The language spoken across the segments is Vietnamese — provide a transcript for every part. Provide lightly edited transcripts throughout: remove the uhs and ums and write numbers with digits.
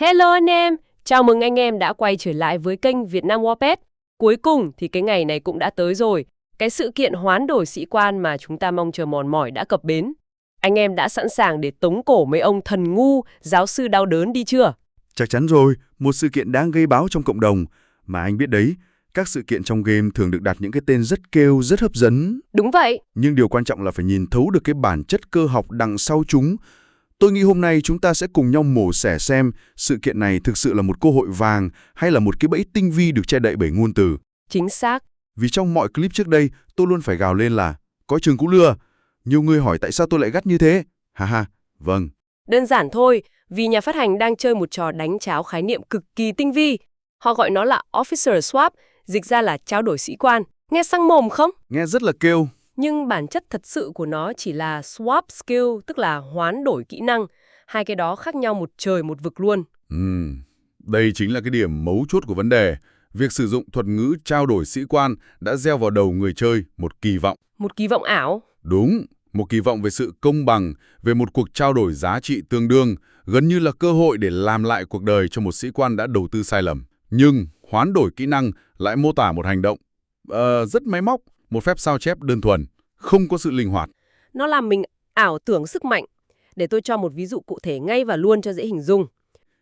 Hello anh em, chào mừng anh em đã quay trở lại với kênh Việt Nam Warped. Cuối cùng thì cái ngày này cũng đã tới rồi. Cái sự kiện hoán đổi sĩ quan mà chúng ta mong chờ mòn mỏi đã cập bến. Anh em đã sẵn sàng để tống cổ mấy ông thần ngu, giáo sư đau đớn đi chưa? Chắc chắn rồi, một sự kiện đáng gây báo trong cộng đồng. Mà anh biết đấy, các sự kiện trong game thường được đặt những cái tên rất kêu, rất hấp dẫn. Đúng vậy. Nhưng điều quan trọng là phải nhìn thấu được cái bản chất cơ học đằng sau chúng. Tôi nghĩ hôm nay chúng ta sẽ cùng nhau mổ xẻ xem sự kiện này thực sự là một cơ hội vàng hay là một cái bẫy tinh vi được che đậy bởi ngôn từ. Chính xác. Vì trong mọi clip trước đây, tôi luôn phải gào lên là có chừng cũng lừa. Nhiều người hỏi tại sao tôi lại gắt như thế. Ha ha, vâng. Đơn giản thôi, vì nhà phát hành đang chơi một trò đánh cháo khái niệm cực kỳ tinh vi. Họ gọi nó là Officer Swap, dịch ra là trao đổi sĩ quan. Nghe sang mồm không? Nghe rất là kêu. Nhưng bản chất thật sự của nó chỉ là swap skill, tức là hoán đổi kỹ năng. Hai cái đó khác nhau một trời một vực luôn. Đây chính là cái điểm mấu chốt của vấn đề. Việc sử dụng thuật ngữ trao đổi sĩ quan đã gieo vào đầu người chơi một kỳ vọng. Một kỳ vọng ảo. Đúng, một kỳ vọng về sự công bằng, về một cuộc trao đổi giá trị tương đương, gần như là cơ hội để làm lại cuộc đời cho một sĩ quan đã đầu tư sai lầm. Nhưng hoán đổi kỹ năng lại mô tả một hành động rất máy móc, một phép sao chép đơn thuần, không có sự linh hoạt. Nó làm mình ảo tưởng sức mạnh. Để tôi cho một ví dụ cụ thể ngay và luôn cho dễ hình dung.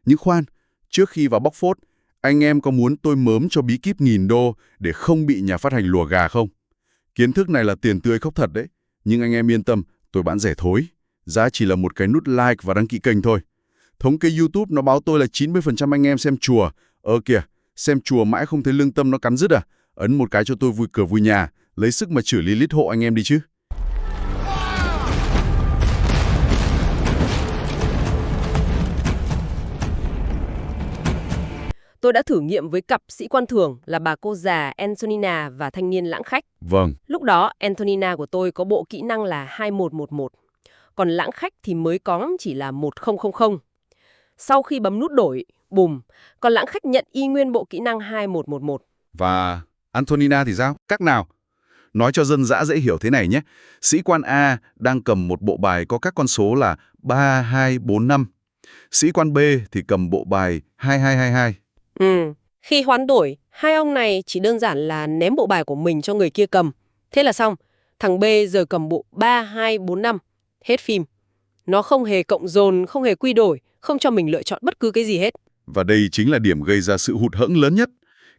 Nhưng khoan, trước khi vào bóc phốt, anh em có muốn tôi mớm cho bí kíp $1.000 để không bị nhà phát hành lùa gà không? Kiến thức này là tiền tươi khóc thật đấy. Nhưng anh em yên tâm, tôi bán rẻ thối. Giá chỉ là một cái nút like và đăng ký kênh thôi. Thống kê YouTube nó báo tôi là 90% anh em xem chùa. Kìa, xem chùa mãi không thấy lương tâm nó cắn rứt à? Ấn một cái cho tôi vui cửa vui nhà, lấy sức mà chửi Lilith hộ anh em đi chứ. Tôi đã thử nghiệm với cặp sĩ quan thường là bà cô già Antonina và thanh niên lãng khách. Vâng. Lúc đó, Antonina của tôi có bộ kỹ năng là 2111, còn lãng khách thì mới có chỉ là 1000. Sau khi bấm nút đổi, bùm, còn lãng khách nhận y nguyên bộ kỹ năng 2111. Và Antonina thì sao? Các nào? Nói cho dân dã dễ hiểu thế này nhé. Sĩ quan A đang cầm một bộ bài có các con số là 3245. Sĩ quan B thì cầm bộ bài 2222. Khi hoán đổi, hai ông này chỉ đơn giản là ném bộ bài của mình cho người kia cầm. Thế là xong, thằng B giờ cầm bộ 3245. Hết phim. Nó không hề cộng dồn, không hề quy đổi, không cho mình lựa chọn bất cứ cái gì hết. Và đây chính là điểm gây ra sự hụt hẫng lớn nhất.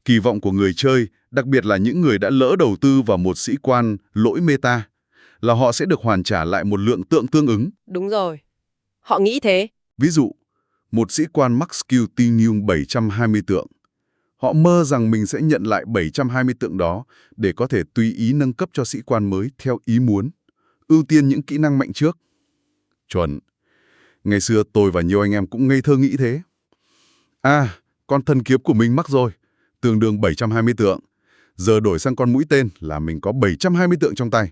Kỳ vọng của người chơi, đặc biệt là những người đã lỡ đầu tư vào một sĩ quan lỗi meta, là họ sẽ được hoàn trả lại một lượng tượng tương ứng. Đúng rồi. Họ nghĩ thế. Ví dụ, một sĩ quan mắc skill tinh nhung 720 tượng. Họ mơ rằng mình sẽ nhận lại 720 tượng đó để có thể tùy ý nâng cấp cho sĩ quan mới theo ý muốn, ưu tiên những kỹ năng mạnh trước. Chuẩn. Ngày xưa tôi và nhiều anh em cũng ngây thơ nghĩ thế. Con thần kiếm của mình mắc rồi, tương đương 720 tượng. Giờ đổi sang con mũi tên là mình có 720 tượng trong tay.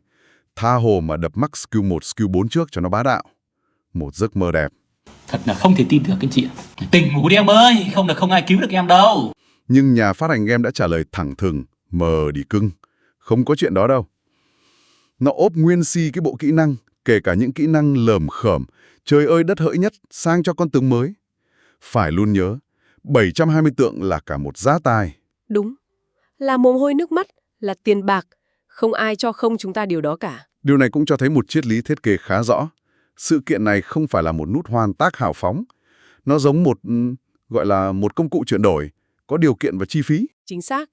Tha hồ mà đập mắc skill 1, skill 4 trước cho nó bá đạo. Một giấc mơ đẹp. Thật là không thể tin được cái chị ạ. Tỉnh ngủ đi em ơi, không là không ai cứu được em đâu. Nhưng nhà phát hành game đã trả lời thẳng thừng, mờ đi cưng. Không có chuyện đó đâu. Nó ốp nguyên si cái bộ kỹ năng, kể cả những kỹ năng lởm khởm, trời ơi đất hỡi nhất, sang cho con tướng mới. Phải luôn nhớ, 720 tượng là cả một giá tài. Đúng. Là mồ hôi nước mắt, là tiền bạc. Không ai cho không chúng ta điều đó cả. Điều này cũng cho thấy một triết lý thiết kế khá rõ. Sự kiện này không phải là một nút hoan tác hào phóng. Nó giống gọi là một công cụ chuyển đổi, có điều kiện và chi phí. Chính xác.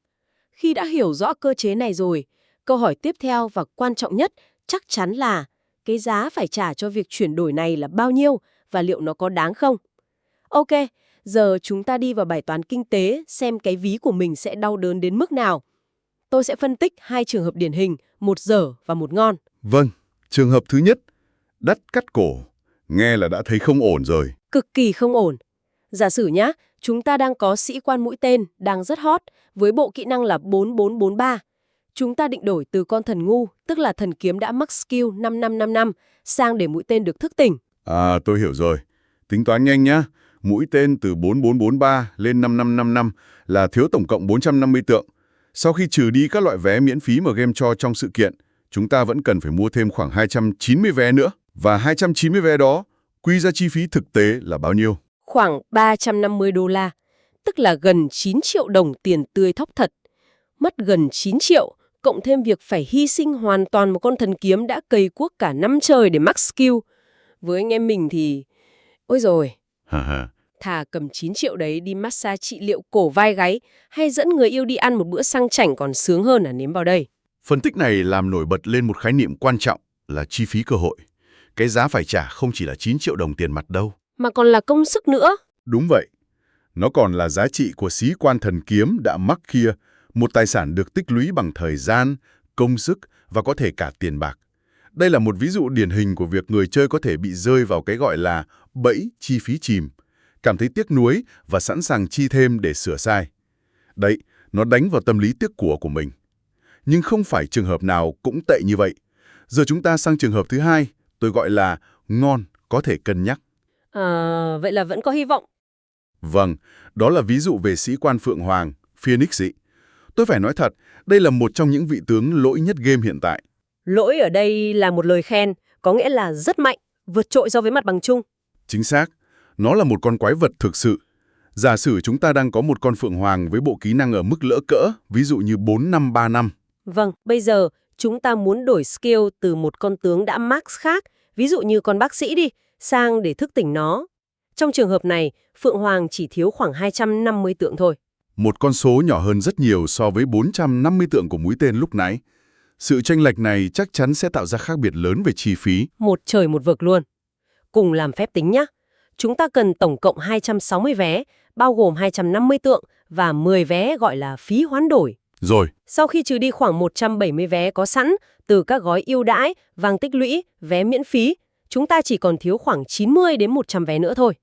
Khi đã hiểu rõ cơ chế này rồi, câu hỏi tiếp theo và quan trọng nhất chắc chắn là cái giá phải trả cho việc chuyển đổi này là bao nhiêu và liệu nó có đáng không? Ok, giờ chúng ta đi vào bài toán kinh tế xem cái ví của mình sẽ đau đớn đến mức nào. Tôi sẽ phân tích hai trường hợp điển hình, một dở và một ngon. Vâng, trường hợp thứ nhất, đắt cắt cổ, nghe là đã thấy không ổn rồi. Cực kỳ không ổn. Giả sử nhá, chúng ta đang có sĩ quan mũi tên đang rất hot với bộ kỹ năng là 4443. Chúng ta định đổi từ con thần ngu, tức là thần kiếm đã mắc skill 5555 sang để mũi tên được thức tỉnh. Tôi hiểu rồi. Tính toán nhanh nhá. Mũi tên từ 4443 lên 5555 là thiếu tổng cộng 450 tượng. Sau khi trừ đi các loại vé miễn phí mà game cho trong sự kiện, chúng ta vẫn cần phải mua thêm khoảng 290 vé nữa. Và 290 vé đó, quy ra chi phí thực tế là bao nhiêu? khoảng 350 đô la, tức là gần 9 triệu đồng tiền tươi thóc thật. Mất gần 9 triệu, cộng thêm việc phải hy sinh hoàn toàn một con thần kiếm đã cày cuốc cả năm trời để max skill. Với anh em mình thì... Ôi rồi, thà cầm 9 triệu đấy đi massage trị liệu cổ vai gáy hay dẫn người yêu đi ăn một bữa sang chảnh còn sướng hơn là nếm vào đây. Phân tích này làm nổi bật lên một khái niệm quan trọng là chi phí cơ hội. Cái giá phải trả không chỉ là 9 triệu đồng tiền mặt đâu. Mà còn là công sức nữa. Đúng vậy. Nó còn là giá trị của sĩ quan thần kiếm đã mắc kia, một tài sản được tích lũy bằng thời gian, công sức và có thể cả tiền bạc. Đây là một ví dụ điển hình của việc người chơi có thể bị rơi vào cái gọi là bẫy chi phí chìm, cảm thấy tiếc nuối và sẵn sàng chi thêm để sửa sai. Đấy, nó đánh vào tâm lý tiếc của mình. Nhưng không phải trường hợp nào cũng tệ như vậy. Giờ chúng ta sang trường hợp thứ hai, tôi gọi là ngon, có thể cân nhắc. Vậy là vẫn có hy vọng. Vâng, đó là ví dụ về sĩ quan Phượng Hoàng, Phoenix ý. Tôi phải nói thật, đây là một trong những vị tướng lỗi nhất game hiện tại. Lỗi ở đây là một lời khen, có nghĩa là rất mạnh, vượt trội so với mặt bằng chung. Chính xác, nó là một con quái vật thực sự. Giả sử chúng ta đang có một con Phượng Hoàng với bộ kỹ năng ở mức lỡ cỡ, ví dụ như 4535. Vâng, bây giờ chúng ta muốn đổi skill từ một con tướng đã max khác, ví dụ như con bác sĩ đi, sang để thức tỉnh nó. Trong trường hợp này, Phượng Hoàng chỉ thiếu khoảng 250 tượng thôi. Một con số nhỏ hơn rất nhiều so với 450 tượng của mũi tên lúc nãy. Sự chênh lệch này chắc chắn sẽ tạo ra khác biệt lớn về chi phí. Một trời một vực luôn. Cùng làm phép tính nhé. Chúng ta cần tổng cộng 260 vé, bao gồm 250 tượng và 10 vé gọi là phí hoán đổi. Rồi, Sau khi trừ đi khoảng 170 vé có sẵn từ các gói ưu đãi, vàng tích lũy, vé miễn phí, chúng ta chỉ còn thiếu khoảng 90 đến 100 vé nữa thôi.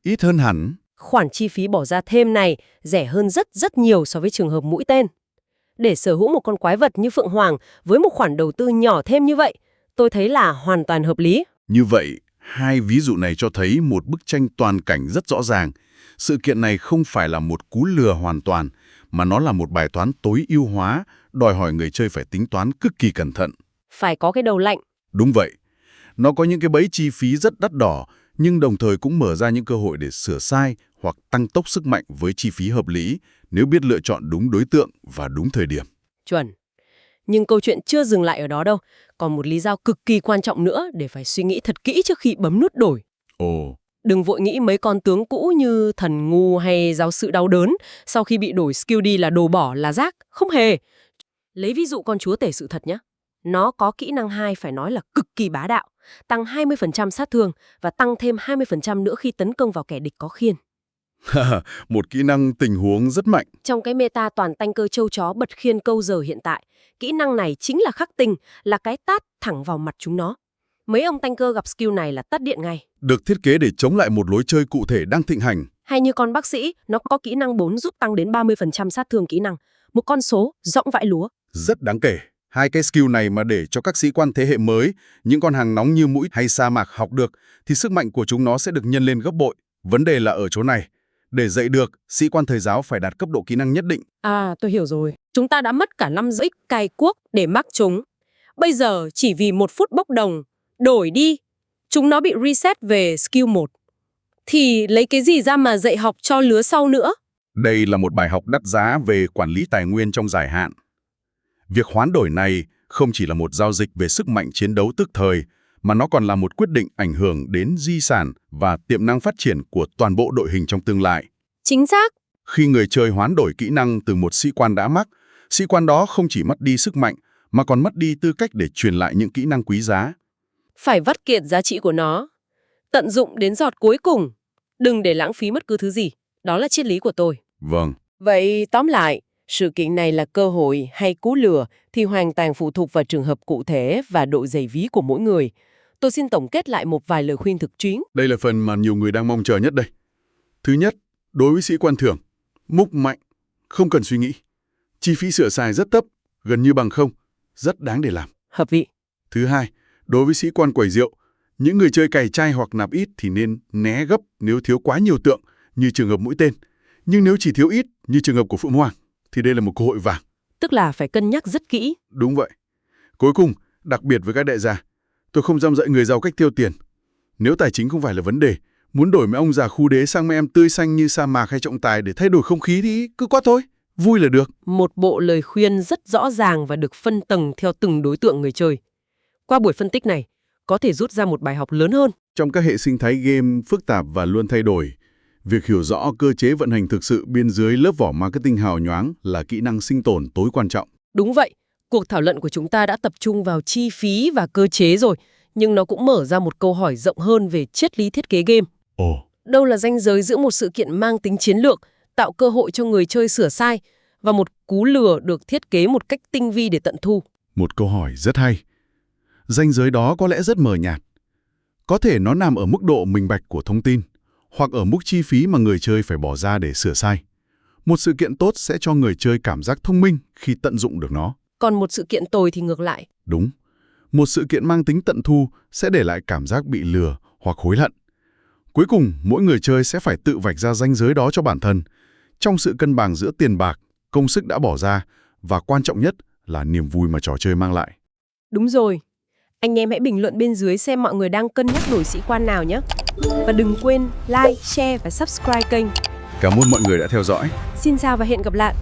ít hơn hẳn. Khoản chi phí bỏ ra thêm này rẻ hơn rất nhiều so với trường hợp mũi tên. Để sở hữu một con quái vật như Phượng Hoàng với một khoản đầu tư nhỏ thêm như vậy, tôi thấy là hoàn toàn hợp lý. Như vậy, hai ví dụ này cho thấy một bức tranh toàn cảnh rất rõ ràng. Sự kiện này không phải là một cú lừa hoàn toàn, mà nó là một bài toán tối ưu hóa, đòi hỏi người chơi phải tính toán cực kỳ cẩn thận. Phải có cái đầu lạnh. Đúng vậy. Nó có những cái bẫy chi phí rất đắt đỏ, nhưng đồng thời cũng mở ra những cơ hội để sửa sai hoặc tăng tốc sức mạnh với chi phí hợp lý nếu biết lựa chọn đúng đối tượng và đúng thời điểm. Chuẩn. Nhưng câu chuyện chưa dừng lại ở đó đâu. Còn một lý do cực kỳ quan trọng nữa để phải suy nghĩ thật kỹ trước khi bấm nút đổi. Ồ, Đừng vội nghĩ mấy con tướng cũ như thần ngu hay giáo sự đau đớn sau khi bị đổi skill đi là đồ bỏ là rác. Không hề. Lấy ví dụ con chúa tể sự thật nhé. Nó có kỹ năng 2 phải nói là cực kỳ bá đạo, tăng 20% sát thương và tăng thêm 20% nữa khi tấn công vào kẻ địch có khiên. một kỹ năng tình huống rất mạnh. Trong cái meta toàn tanh cơ châu chó bật khiên câu giờ hiện tại, kỹ năng này chính là khắc tinh, là cái tát thẳng vào mặt chúng nó. Mấy ông tanh cơ gặp skill này là tắt điện ngay. Được thiết kế để chống lại một lối chơi cụ thể đang thịnh hành. Hay như con bác sĩ, nó có kỹ năng 4 giúp tăng đến 30% sát thương kỹ năng. Một con số, rõng vãi lúa. Rất đáng kể. Hai cái skill này mà để cho các sĩ quan thế hệ mới, những con hàng nóng như mũi hay sa mạc học được, thì sức mạnh của chúng nó sẽ được nhân lên gấp bội. Vấn đề là ở chỗ này. Để dạy được, sĩ quan thời giáo phải đạt cấp độ kỹ năng nhất định. Tôi hiểu rồi. Chúng ta đã mất cả 5 rưỡi cày cuốc để mắc chúng. Bây giờ chỉ vì 1 phút bốc đồng, đổi đi, chúng nó bị reset về skill 1. Thì lấy cái gì ra mà dạy học cho lứa sau nữa? Đây là một bài học đắt giá về quản lý tài nguyên trong dài hạn. Việc hoán đổi này không chỉ là một giao dịch về sức mạnh chiến đấu tức thời, mà nó còn là một quyết định ảnh hưởng đến di sản và tiềm năng phát triển của toàn bộ đội hình trong tương lai. Chính xác. Khi người chơi hoán đổi kỹ năng từ một sĩ quan đã mắc, sĩ quan đó không chỉ mất đi sức mạnh, mà còn mất đi tư cách để truyền lại những kỹ năng quý giá. Phải vắt kiệt giá trị của nó. Tận dụng đến giọt cuối cùng. Đừng để lãng phí bất cứ thứ gì. Đó là triết lý của tôi. Vâng. Vậy tóm lại, sự kiện này là cơ hội hay cú lừa thì hoàn toàn phụ thuộc vào trường hợp cụ thể và độ dày ví của mỗi người. Tôi xin tổng kết lại một vài lời khuyên thực chuyến. Đây là phần mà nhiều người đang mong chờ nhất đây. Thứ nhất, đối với sĩ quan thường, múc mạnh, không cần suy nghĩ. Chi phí sửa sai rất thấp, gần như bằng không, rất đáng để làm. Hợp vị. Thứ hai, đối với sĩ quan quẩy rượu, những người chơi cày chai hoặc nạp ít thì nên né gấp nếu thiếu quá nhiều tượng, như trường hợp mũi tên. Nhưng nếu chỉ thiếu ít, như trường hợp của Phượng Hoàng, thì đây là một cơ hội vàng. Tức là phải cân nhắc rất kỹ. Đúng vậy. Cuối cùng, đặc biệt với các đại gia, tôi không dám dạy người giàu cách tiêu tiền. Nếu tài chính không phải là vấn đề, Muốn đổi mấy ông già khu đế sang mấy em tươi xanh như sa mạc hay trọng tài để thay đổi không khí thì cứ quát thôi, vui là được. Một bộ lời khuyên rất rõ ràng và được phân tầng theo từng đối tượng người chơi. Qua buổi phân tích này, có thể rút ra một bài học lớn hơn. Trong các hệ sinh thái game phức tạp và luôn thay đổi, việc hiểu rõ cơ chế vận hành thực sự bên dưới lớp vỏ marketing hào nhoáng là kỹ năng sinh tồn tối quan trọng. Đúng vậy, cuộc thảo luận của chúng ta đã tập trung vào chi phí và cơ chế rồi, nhưng nó cũng mở ra một câu hỏi rộng hơn về triết lý thiết kế game. Đâu là ranh giới giữa một sự kiện mang tính chiến lược, tạo cơ hội cho người chơi sửa sai, và một cú lừa được thiết kế một cách tinh vi để tận thu? Một câu hỏi rất hay. Ranh giới đó có lẽ rất mờ nhạt. Có thể nó nằm ở mức độ minh bạch của thông tin, hoặc ở mức chi phí mà người chơi phải bỏ ra để sửa sai. Một sự kiện tốt sẽ cho người chơi cảm giác thông minh khi tận dụng được nó. Còn một sự kiện tồi thì ngược lại. Đúng. Một sự kiện mang tính tận thu sẽ để lại cảm giác bị lừa hoặc hối hận. Cuối cùng, mỗi người chơi sẽ phải tự vạch ra ranh giới đó cho bản thân, trong sự cân bằng giữa tiền bạc, công sức đã bỏ ra, và quan trọng nhất là niềm vui mà trò chơi mang lại. Đúng rồi. Anh em hãy bình luận bên dưới xem mọi người đang cân nhắc đổi sĩ quan nào nhé. Và đừng quên like, share và subscribe kênh. Cảm ơn mọi người đã theo dõi. Xin chào và hẹn gặp lại.